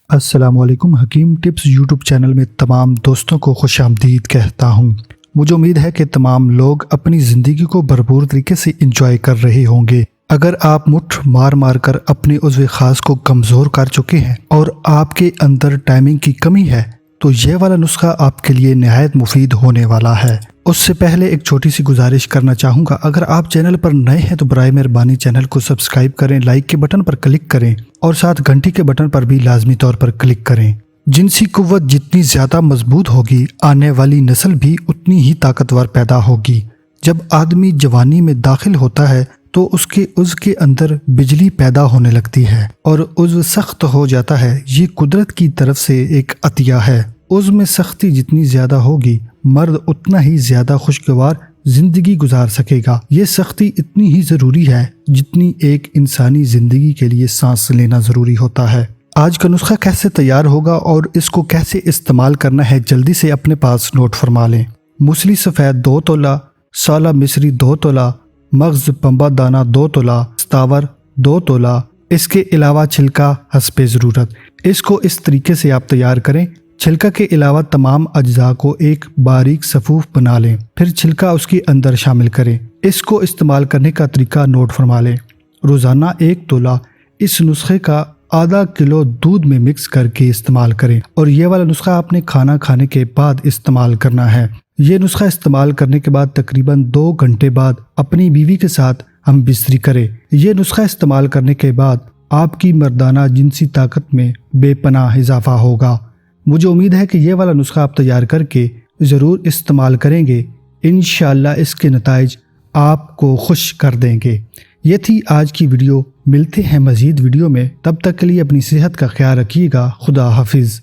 السلام علیکم۔ حکیم ٹپس یوٹیوب چینل میں تمام دوستوں کو خوش آمدید کہتا ہوں۔ مجھے امید ہے کہ تمام لوگ اپنی زندگی کو بھرپور طریقے سے انجوائے کر رہے ہوں گے۔ اگر آپ مٹھ مار مار کر اپنے عضو خاص کو کمزور کر چکے ہیں اور آپ کے اندر ٹائمنگ کی کمی ہے تو یہ والا نسخہ آپ کے لیے نہایت مفید ہونے والا ہے۔ اس سے پہلے ایک چھوٹی سی گزارش کرنا چاہوں گا، اگر آپ چینل پر نئے ہیں تو برائے مہربانی چینل کو سبسکرائب کریں، لائک کے بٹن پر کلک کریں اور ساتھ گھنٹی کے بٹن پر بھی لازمی طور پر کلک کریں۔ جنسی قوت جتنی زیادہ مضبوط ہوگی، آنے والی نسل بھی اتنی ہی طاقتور پیدا ہوگی۔ جب آدمی جوانی میں داخل ہوتا ہے تو اس کے عضو کے اندر بجلی پیدا ہونے لگتی ہے اور عضو سخت ہو جاتا ہے۔ یہ قدرت کی طرف سے ایک عطیہ ہے۔ عضو میں سختی جتنی زیادہ ہوگی، مرد اتنا ہی زیادہ خوشگوار زندگی گزار سکے گا۔ یہ سختی اتنی ہی ضروری ہے جتنی ایک انسانی زندگی کے لیے سانس لینا ضروری ہوتا ہے۔ آج کا نسخہ کیسے تیار ہوگا اور اس کو کیسے استعمال کرنا ہے، جلدی سے اپنے پاس نوٹ فرما لیں۔ موسلی سفید 2 تولہ، سالہ مصری 2 تولہ، مغز پنبہ دانہ 2 تولہ، ستاور 2 تولہ، اس کے علاوہ چھلکا حسب ضرورت۔ اس کو اس طریقے سے آپ تیار کریں، چھلکا کے علاوہ تمام اجزاء کو ایک باریک صفوف بنا لیں، پھر چھلکا اس کے اندر شامل کریں۔ اس کو استعمال کرنے کا طریقہ نوٹ فرما لیں۔ روزانہ 1 تولہ اس نسخے کا آدھا کلو دودھ میں مکس کر کے استعمال کریں، اور یہ والا نسخہ آپ نے کھانا کھانے کے بعد استعمال کرنا ہے۔ یہ نسخہ استعمال کرنے کے بعد تقریباً 2 گھنٹے بعد اپنی بیوی کے ساتھ ہم بستری کریں۔ یہ نسخہ استعمال کرنے کے بعد آپ کی مردانہ جنسی طاقت میں بے پناہ اضافہ ہوگا۔ مجھے امید ہے کہ یہ والا نسخہ آپ تیار کر کے ضرور استعمال کریں گے۔ انشاءاللہ اس کے نتائج آپ کو خوش کر دیں گے۔ یہ تھی آج کی ویڈیو۔ ملتے ہیں مزید ویڈیو میں، تب تک کے لیے اپنی صحت کا خیال رکھیے گا۔ خدا حافظ۔